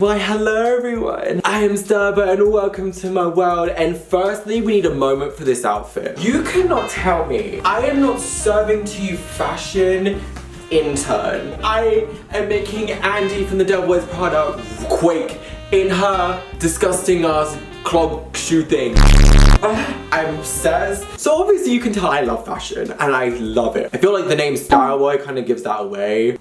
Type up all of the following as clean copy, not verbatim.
Why hello everyone, I am Styleboy and welcome to my world. And firstly, we need a moment for this outfit. You cannot tell me I am not serving to you fashion intern. I am making Andy from the Devil Wears Prada quake in her disgusting ass clog shoe thing. I'm obsessed. So obviously you can tell I love fashion and I love it. I feel like the name Styleboy kind of gives that away.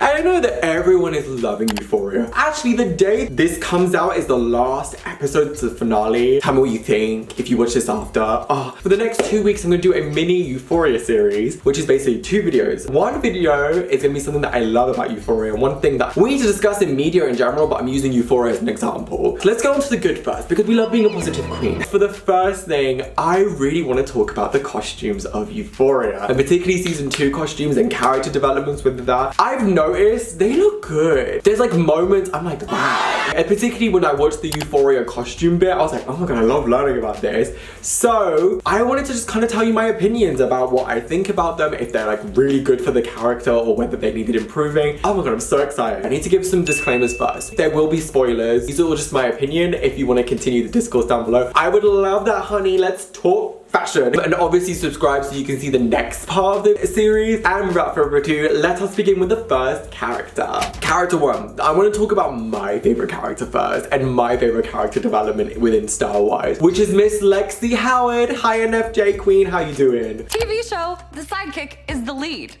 I know that everyone is loving Euphoria. Actually, the day this comes out is the last episode to the finale. Tell me what you think if you watch this after. For the next 2 weeks, I'm gonna do a mini Euphoria series, which is basically 2 videos. One video is gonna be something that I love about Euphoria, and one thing that we need to discuss in media in general, but I'm using Euphoria as an example. So let's go on to the good first, because we love being a positive queen. For the first thing, I really want to talk about the costumes of Euphoria, and particularly season 2 costumes and character developments with that. I've noticed they look good. There's like moments I'm like, wow. And particularly when I watched the Euphoria costume bit, I was like, oh my god, I love learning about this. So I wanted to just kind of tell you my opinions about what I think about them, if they're like really good for the character or whether they needed improving. Oh my god, I'm so excited. I need to give some disclaimers first. There will be spoilers. These are all just my opinion. If you want to continue the discourse down below, I would love that, honey. Let's talk fashion. And obviously subscribe so you can see the next part of the series. And without further ado, let us begin with the first character. Character 1. I want to talk about my favorite character first and my favorite character development within Star Wars, which is Miss Lexi Howard. Hi NFJ Queen, how you doing? TV show, the sidekick is the lead.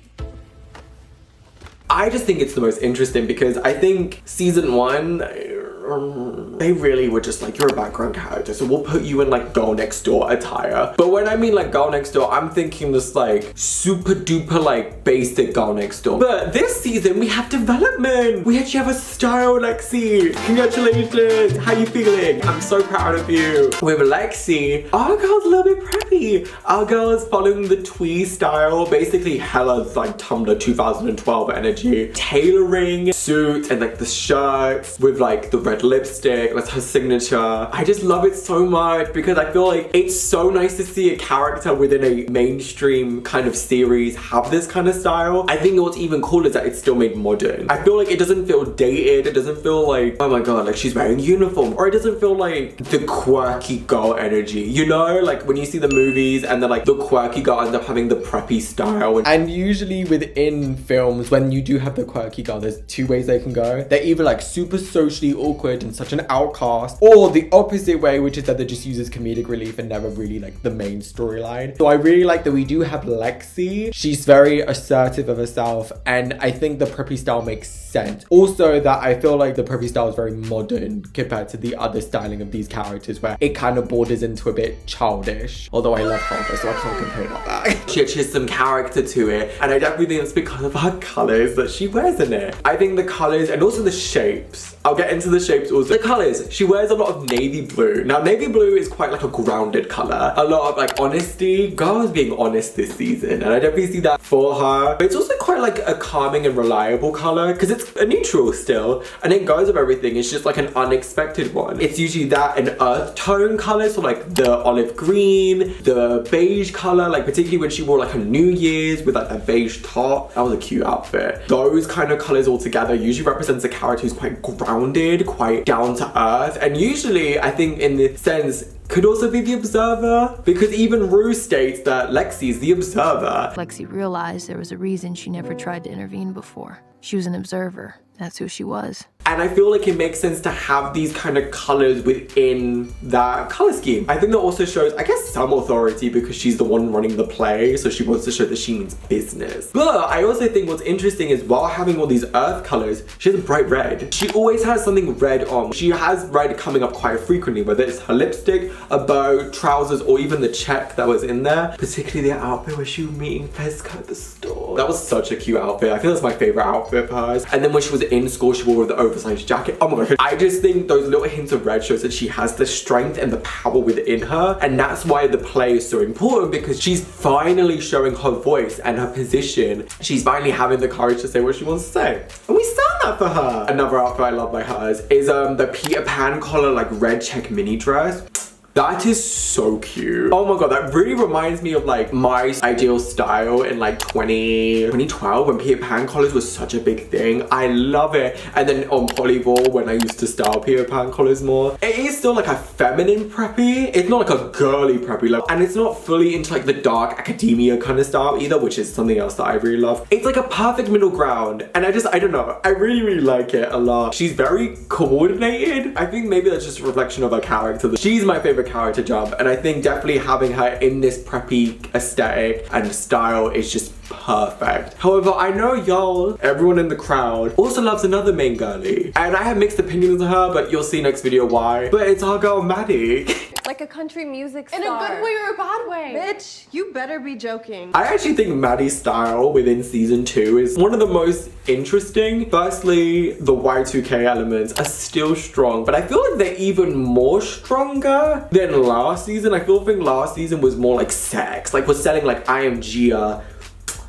I just think it's the most interesting because I think season 1, they really were just like, you're a background character, so we'll put you in like girl next door attire. But when I mean like girl next door, I'm thinking just like super duper like basic girl next door. But this season we have development. We actually have a style, Lexi. Congratulations. How you feeling? I'm so proud of you. With Lexi, our girl's a little bit preppy. Our girl is following the twee style, basically Hella's like Tumblr 2012 energy. Tailoring, suit, and like the shirts with like the red lipstick, that's her signature. I just love it so much because I feel like it's so nice to see a character within a mainstream kind of series have this kind of style. I think what's even cool is that it's still made modern. I feel like it doesn't feel dated, it doesn't feel like, oh my god, like she's wearing uniform, or it doesn't feel like the quirky girl energy, you know? Like when you see the movies and then like the quirky girl ends up having the preppy style. And usually within films, when you do have the quirky girl, there's 2 ways they can go. They're either like super socially awkward and such an outcast, or the opposite way, which is that they just uses comedic relief and never really like the main storyline. So I really like that we do have Lexi. She's very assertive of herself, and I think the preppy style makes sense. Also that I feel like the preppy style is very modern compared to the other styling of these characters where it kind of borders into a bit childish. Although I love her, so I can't complain about that. She has some character to it, and I definitely think it's because of her colors that she wears in it. I think the colors and also the shapes. I'll get into the shapes also. The colors, she wears a lot of navy blue. Now navy blue is quite like a grounded color. A lot of like honesty. Girl is being honest this season, and I definitely see that for her. But it's also quite like a calming and reliable color because it's a neutral still, and it goes with everything. It's just like an unexpected one. It's usually that an earth tone color, so like the olive green, the beige color, like particularly when she wore like her New Year's with like a beige top. That was a cute outfit. Those kind of colors all together usually represents a character who's quite grounded, quite down to earth, and usually I think in this sense could also be the observer, because even Rue states that Lexi is the observer. Lexi realized there was a reason she never tried to intervene before. She was an observer. That's who she was. And I feel like it makes sense to have these kind of colors within that color scheme. I think that also shows, I guess, some authority because she's the one running the play, so she wants to show that she means business. But I also think what's interesting is while having all these earth colors, she has a bright red. She always has something red on. She has red coming up quite frequently, whether it's her lipstick, a bow, trousers, or even the check that was in there. Particularly the outfit where she was meeting Fezco at the store. That was such a cute outfit. I think that's my favorite outfit of hers. And then when she was in school, she wore the oversized jacket. Oh my god. I just think those little hints of red shows that she has the strength and the power within her. And that's why the play is so important, because she's finally showing her voice and her position. She's finally having the courage to say what she wants to say. And we stand that for her. Another outfit I love by hers is the Peter Pan collar like red check mini dress. That is so cute. Oh my god, that really reminds me of like my ideal style in like 2012 when Peter Pan collars was such a big thing. I love it. And then on Polyball when I used to style Peter Pan collars more. It is still like a feminine preppy. It's not like a girly preppy look. And it's not fully into like the dark academia kind of style either, which is something else that I really love. It's like a perfect middle ground. And I don't know. I really like it a lot. She's very coordinated. I think maybe that's just a reflection of her character. She's my favorite character jump, and I think definitely having her in this preppy aesthetic and style is just perfect. However, I know y'all, everyone in the crowd, also loves another main girly, and I have mixed opinions on her, but you'll see next video why. But it's our girl Maddie. Like a country music star. In a good way or a bad way? Bitch, you better be joking. I actually think Maddie's style within season 2 is one of the most interesting. Firstly, the Y2K elements are still strong, but I feel like they're even more stronger than last season. I feel like last season was more like sex, like was selling like I am Gia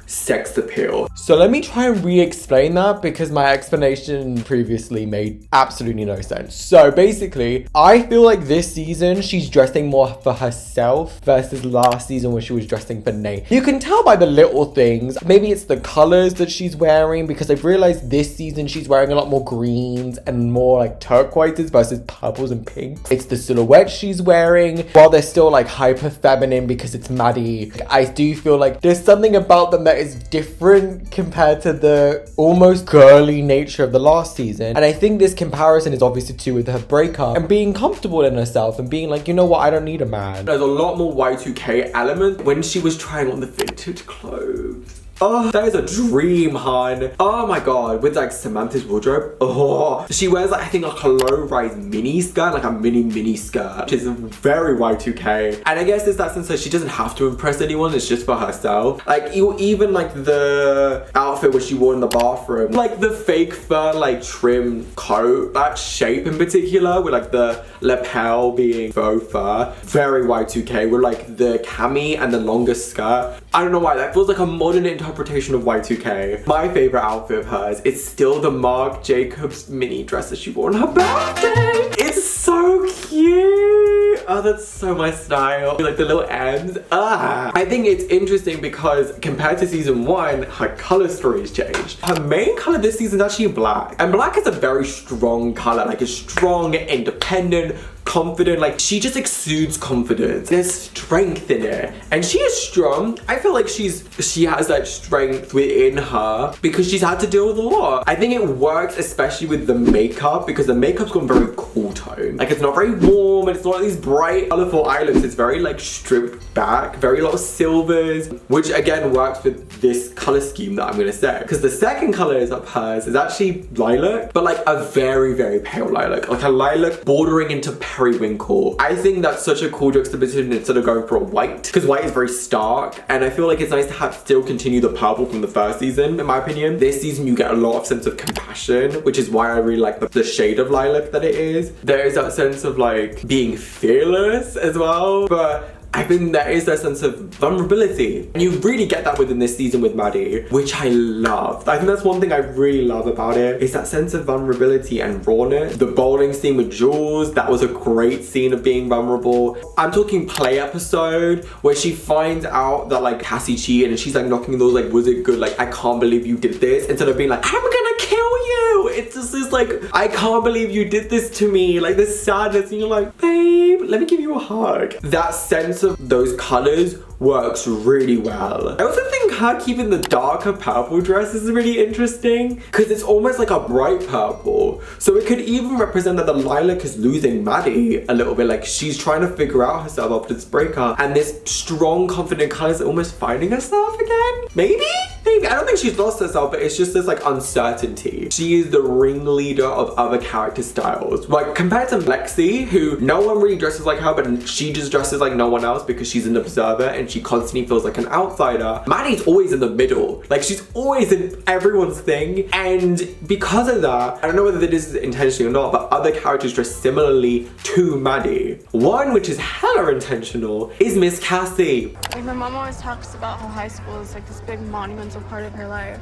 sex appeal. So let me try and re-explain that because my explanation previously made absolutely no sense. So basically, I feel like this season she's dressing more for herself versus last season where she was dressing for Nate. You can tell by the little things. Maybe it's the colors that she's wearing, because I've realized this season she's wearing a lot more greens and more like turquoises versus purples and pinks. It's the silhouette she's wearing, while they're still like hyper feminine because it's Maddie. I do feel like there's something about them that is different compared to the almost girly nature of the last season. And I think this comparison is obviously to do with her breakup and being comfortable in herself and being like, you know what, I don't need a man. There's a lot more Y2K element when she was trying on the vintage clothes. Oh, that is a dream, hon. Oh my god, with like Samantha's wardrobe. Oh, she wears like, I think like a low-rise mini skirt, like a mini skirt, which is very Y2K. And I guess it's that sense that she doesn't have to impress anyone, it's just for herself. Like even like the outfit which she wore in the bathroom, like the fake fur like trim coat, that shape in particular with like the lapel being faux fur, very Y2K with like the cami and the longer skirt. I don't know why, that feels like a modern interpretation of Y2K. My favorite outfit of hers is still the Marc Jacobs mini dress that she wore on her birthday. It's so cute. Oh, that's so my style. Like the little ends. I think it's interesting because compared to season 1, her color story has changed. Her main color this season is actually black. And black is a very strong color, like a strong, independent, confident, like she just exudes confidence. There's strength in it, and she is strong. I feel like she has that strength within her because she's had to deal with a lot. I think it works especially with the makeup because the makeup's gone very cool tone. Like it's not very warm and it's not like these bright colorful eye looks. It's very like stripped back, very lot of silvers, which again works with this color scheme that I'm gonna say. Because the second color of hers is actually lilac, but like a very pale lilac, like a lilac bordering into periwinkle. I think that's such a cool juxtaposition instead of going for a white, because white is very stark, and I feel like it's nice to have still continue the purple from the first season, in my opinion. This season you get a lot of sense of compassion, which is why I really like the shade of lilac that it is. There is that sense of like being fearless as well, but I think there is that sense of vulnerability. And you really get that within this season with Maddie, which I love. I think that's one thing I really love about it, is that sense of vulnerability and rawness. The bowling scene with Jules, that was a great scene of being vulnerable. I'm talking play episode where she finds out that like Cassie cheated and she's like knocking those like, was it good? Like, I can't believe you did this. Instead of being like, I'm gonna kill you. It's just this like, I can't believe you did this to me. Like this sadness, and you're like, babe, let me give you a hug. That sense of those colors works really well. I also think her keeping the darker purple dress is really interesting because it's almost like a bright purple. So it could even represent that the lilac is losing Maddie a little bit, like she's trying to figure out herself after this breakup, and this strong, confident colors are almost finding herself again. Maybe? I don't think she's lost herself, but it's just this like uncertainty. She is the ringleader of other character styles. Like compared to Lexi, who no one really dresses like her, but she just dresses like no one else because she's an observer and she constantly feels like an outsider. Maddie's always in the middle. Like she's always in everyone's thing. And because of that, I don't know whether this is intentional or not, but other characters dress similarly to Maddie. One, which is hella intentional, is Miss Cassie. Like my mom always talks about how high school is like this big monumental part of her life.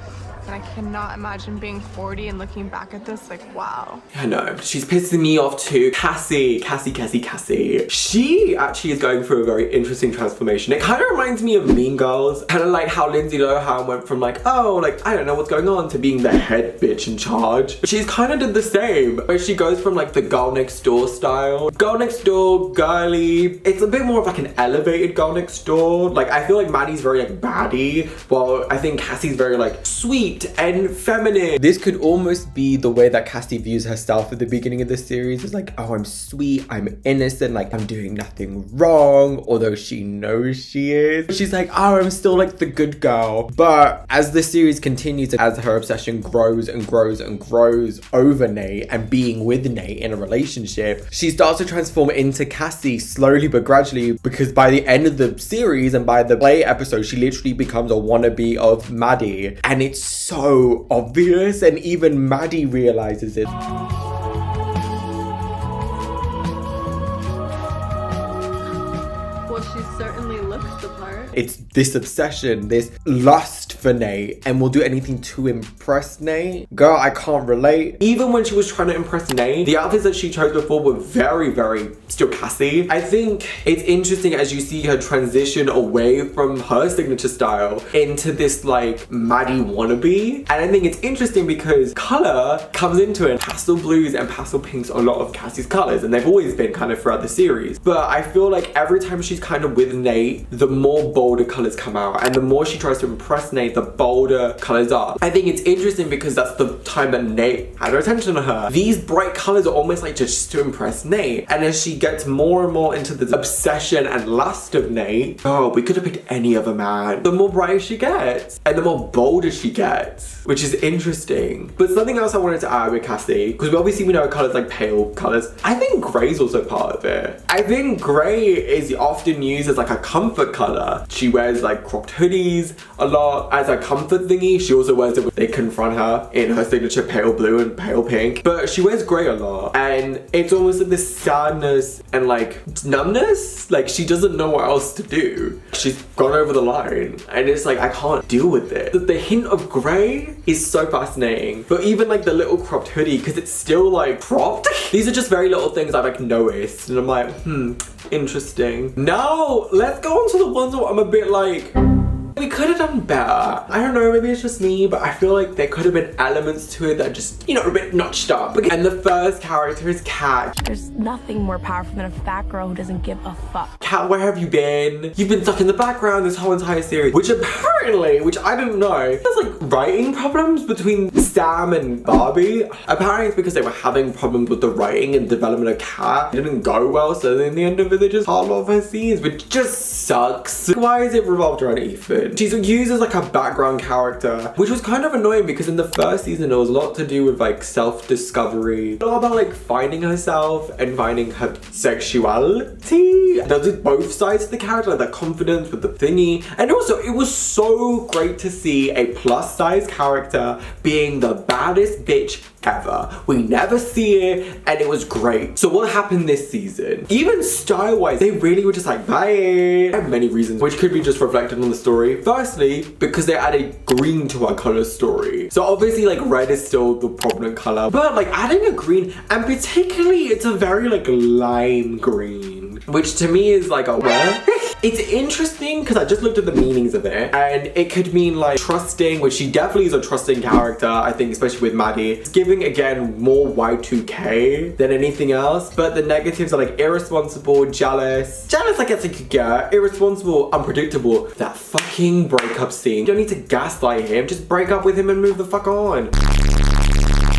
and I cannot imagine being 40 and looking back at this like, wow. I know, she's pissing me off too. Cassie. She actually is going through a very interesting transformation. It kind of reminds me of Mean Girls. Kind of like how Lindsay Lohan went from like, oh, like, I don't know what's going on, to being the head bitch in charge. She's kind of did the same, where she goes from like the girl next door style. Girl next door, girly. It's a bit more of like an elevated girl next door. Like, I feel like Maddie's very like baddie, while I think Cassie's very like sweet and feminine. This could almost be the way that Cassie views herself at the beginning of the series. It's like, oh, I'm sweet, I'm innocent, like I'm doing nothing wrong, although she knows she is. She's like, oh, I'm still like the good girl. But as the series continues, as her obsession grows and grows and grows over Nate and being with Nate in a relationship, she starts to transform into Cassie slowly but gradually, because by the end of the series and by the play episode, she literally becomes a wannabe of Maddie. And it's so obvious, and even Maddie realizes it. Well, she certainly looks the part. It's this obsession, this lust for Nate, and will do anything to impress Nate. Girl, I can't relate. Even when she was trying to impress Nate, the outfits that she chose before were very, very still Cassie. I think it's interesting as you see her transition away from her signature style into this like Maddie wannabe. And I think it's interesting because color comes into it. Pastel blues and pastel pinks are a lot of Cassie's colors, and they've always been kind of throughout the series. But I feel like every time she's kind of with Nate, the more bolder colors come out, and the more she tries to impress Nate, the bolder colors are. I think it's interesting because that's the time that Nate had her attention on her. These bright colors are almost like just to impress Nate, and as she gets more and more into this obsession and lust of Nate, oh, we could have picked any other man. The more brighter she gets, and the more bolder she gets, which is interesting. But something else I wanted to add with Cassie, because obviously we know her colors like pale colors, I think gray's also part of it. I think gray is often used as like a comfort color. She wears like cropped hoodies a lot as a comfort thingy. She also wears it when they confront her in her signature pale blue and pale pink. But she wears grey a lot, and it's almost like this sadness and like numbness. Like she doesn't know what else to do. She's gone over the line, and it's like, I can't deal with it. The hint of grey is so fascinating. But even like the little cropped hoodie, because it's still like cropped. These are just very little things I've like noticed, and I'm like, interesting. Now let's go on to the ones where I'm a bit like, we could have done better. I don't know, maybe it's just me, but I feel like there could have been elements to it that just, you know, a bit notched up. And the first character is Kat. There's nothing more powerful than a fat girl who doesn't give a fuck. Kat, where have you been? You've been stuck in the background this whole entire series, which apparently, which I didn't know, there's like writing problems between Sam and Barbie. Apparently it's because they were having problems with the writing and development of Kat. It didn't go well, so in the end of it, they just hauled off her scenes, which just sucks. Why is it revolved around Ethan? She's used as like a background character, which was kind of annoying because in the first season there was a lot to do with like self-discovery, a lot about like finding herself and finding her sexuality. There was both sides of the character, like that confidence with the thingy, and also it was so great to see a plus size character being the baddest bitch ever. We never see it, and it was great. So what happened this season? Even style-wise, they really were just like, bye. I have many reasons, which could be just reflected on the story. Firstly, because they added green to our color story. So obviously like red is still the prominent color, but like adding a green, and particularly it's a very like lime green, which to me is like a what? It's interesting because I just looked at the meanings of it, and it could mean like trusting, which she definitely is a trusting character, I think, especially with Maddie. It's giving again more Y2K than anything else, but the negatives are like irresponsible, jealous I guess I could get, irresponsible, unpredictable. That fucking breakup scene, you don't need to gaslight him, just break up with him and move the fuck on.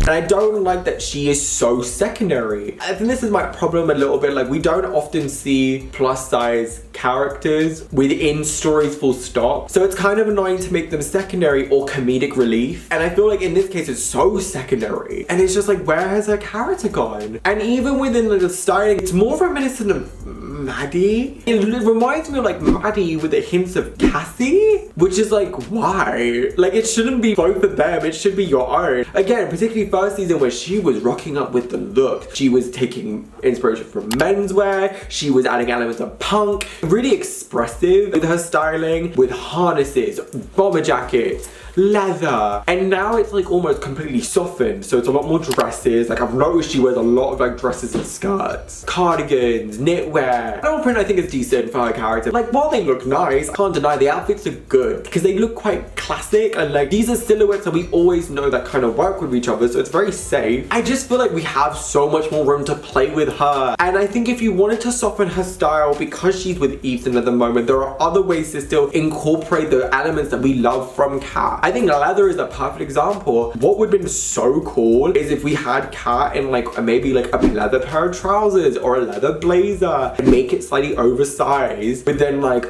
And I don't like that she is so secondary. I think this is my problem a little bit. Like, we don't often see plus size characters within stories full stop. So it's kind of annoying to make them secondary or comedic relief. And I feel like in this case, it's so secondary. And it's just like, where has her character gone? And even within the styling, it's more reminiscent of Maddie. It reminds me of like Maddie with the hints of Cassie, which is like, why? Like, it shouldn't be both of them, it should be your own. Again, particularly first season where she was rocking up with the look. She was taking inspiration from menswear, she was adding elements of punk, really expressive with her styling, with harnesses, bomber jackets, leather, and now it's like almost completely softened, so it's a lot more dresses. Like, I've noticed she wears a lot of like dresses and skirts, cardigans, knitwear. Animal print I think is decent for her character. Like, while they look nice, I can't deny the outfits are good because they look quite classic, and like these are silhouettes that we always know that kind of work with each other, so it's very safe. I just feel like we have so much more room to play with her, and I think if you wanted to soften her style because she's with Ethan at the moment, there are other ways to still incorporate the elements that we love from Kat. I think leather is a perfect example. What would have been so cool is if we had Kat in like maybe like a leather pair of trousers or a leather blazer and make it slightly oversized, but then like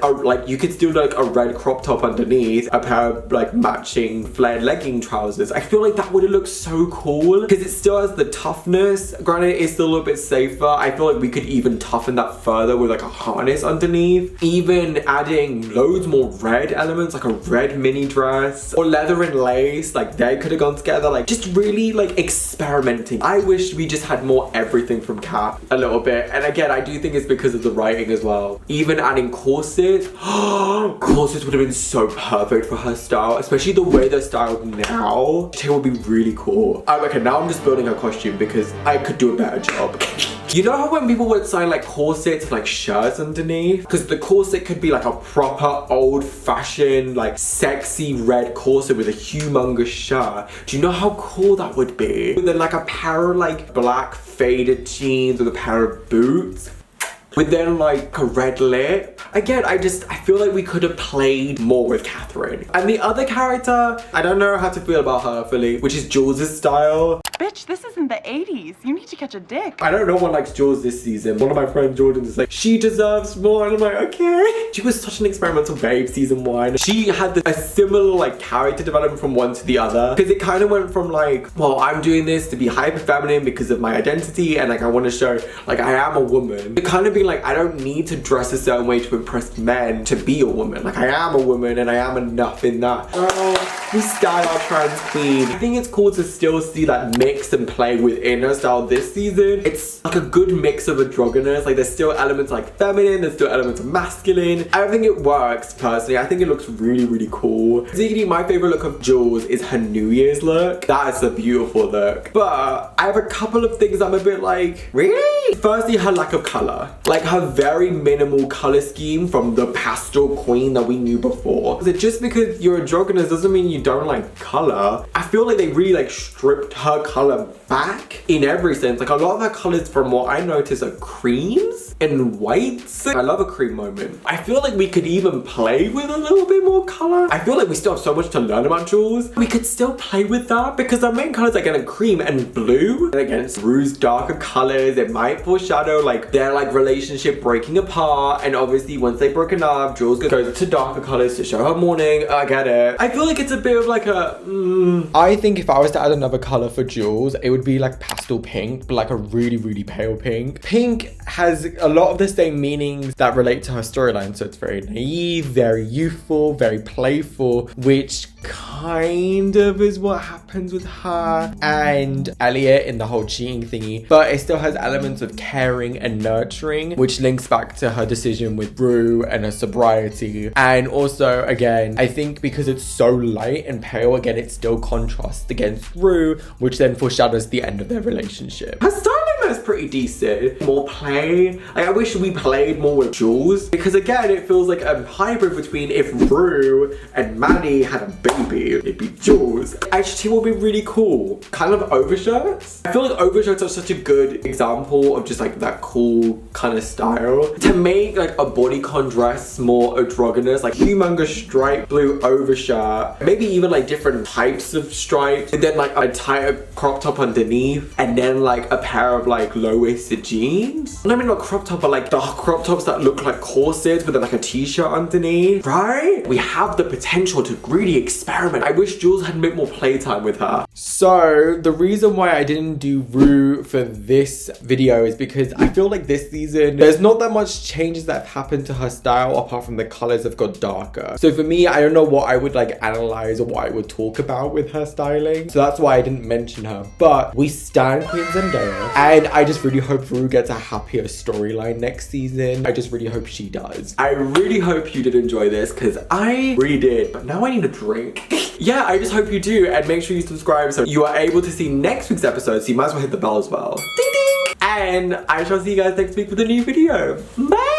you could still do like a red crop top underneath, a pair of like matching flared legging trousers. I feel like that would have looked so cool because it still has the toughness. Granted, it's still a little bit safer. I feel like we could even toughen that further with like a harness underneath, even adding loads more red elements, like a red mini dress or leather and lace. Like, they could have gone together, like just really like experimenting. I wish we just had more everything from Kat a little bit, and again I do think it's because of the writing as well. Even adding corsets. Corsets would have been so perfect for her style, especially the way they're styled now. It would be really cool. Okay, now I'm just building her costume because I could do a better job. You know how when people would sign like corsets and like shirts underneath? Because the corset could be like a proper old-fashioned like sexy red corset with a humongous shirt. Do you know how cool that would be? With then like a pair of like black faded jeans with a pair of boots, with then like a red lip. Again, I feel like we could have played more with Catherine. And the other character, I don't know how to feel about her fully, which is Jules' style. Bitch, this isn't the 80s. You need to catch a dick. I don't know one likes Jules this season. One of my friends, Jordan, is like, she deserves more. And I'm like, okay. She was such an experimental babe season 1. She had a similar like character development from one to the other. Because it kind of went from like, well, I'm doing this to be hyper feminine because of my identity. And like, I want to show like I am a woman. It kind of being like, I don't need to dress a certain way to impress men to be a woman. Like, I am a woman and I am enough in that. Oh, we style our trans queen. I think it's cool to still see that mix and play within her style this season. It's like a good mix of androgynous. Like, there's still elements like feminine, there's still elements of masculine. I think it works personally. I think it looks really, really cool. Particularly my favorite look of Jules is her New Year's look. That is a beautiful look. But I have a couple of things I'm a bit like, really? Firstly, her lack of color. Like, her very minimal color scheme from the pastel queen that we knew before. So just because you're androgynous doesn't mean you don't like color. I feel like they really like stripped her color back in every sense. Like, a lot of her colors from what I noticed are creams and whites. I love a cream moment. I feel like we could even play with a little bit more color. I feel like we still have so much to learn about Jules. We could still play with that because our main colors are again cream and blue. And against Rue's darker colors, it might foreshadow like their like relationship breaking apart. And obviously once they've broken up, Jules goes to darker colors to show her mourning. I get it. I feel like it's a bit of like a I think if I was to add another color for Jules, it would be like pastel pink, but like a really, really pale pink. Pink has a lot of the same meanings that relate to her storyline. So it's very naive, very youthful, very playful, which kind of is what happens with her and Elliot in the whole cheating thingy, but it still has elements of caring and nurturing, which links back to her decision with Rue and her sobriety. And also, again, I think because it's so light and pale, again, it still contrasts against Rue, which then foreshadows the end of their relationship. Her styling is pretty decent. More play. Like, I wish we played more with Jules because again, it feels like a hybrid between if Rue and Maddie had a baby, it'd be Jules. Actually, will be really cool. Kind of overshirts. I feel like overshirts are such a good example of just like that cool kind of style. To make like a bodycon dress more androgynous, like humongous striped blue overshirt, maybe even like different types of stripes, and then like a tighter crop top underneath, and then like a pair of like like low-waisted jeans. I mean not crop top, but like dark crop tops that look like corsets with like a t-shirt underneath, right? We have the potential to really experiment. I wish Jules had a bit more playtime with her. So the reason why I didn't do Rue for this video is because I feel like this season there's not that much changes that have happened to her style apart from the colors have got darker. So for me, I don't know what I would like analyze or what I would talk about with her styling. So that's why I didn't mention her. But we stan Queen Zendaya, and I just really hope Rue gets a happier storyline next season. I just really hope she does. I really hope you did enjoy this because I really did, but now I need a drink. Yeah, I just hope you do, and make sure you subscribe so you are able to see next week's episode, so you might as well hit the bell as well. Ding ding! And I shall see you guys next week with a new video. Bye!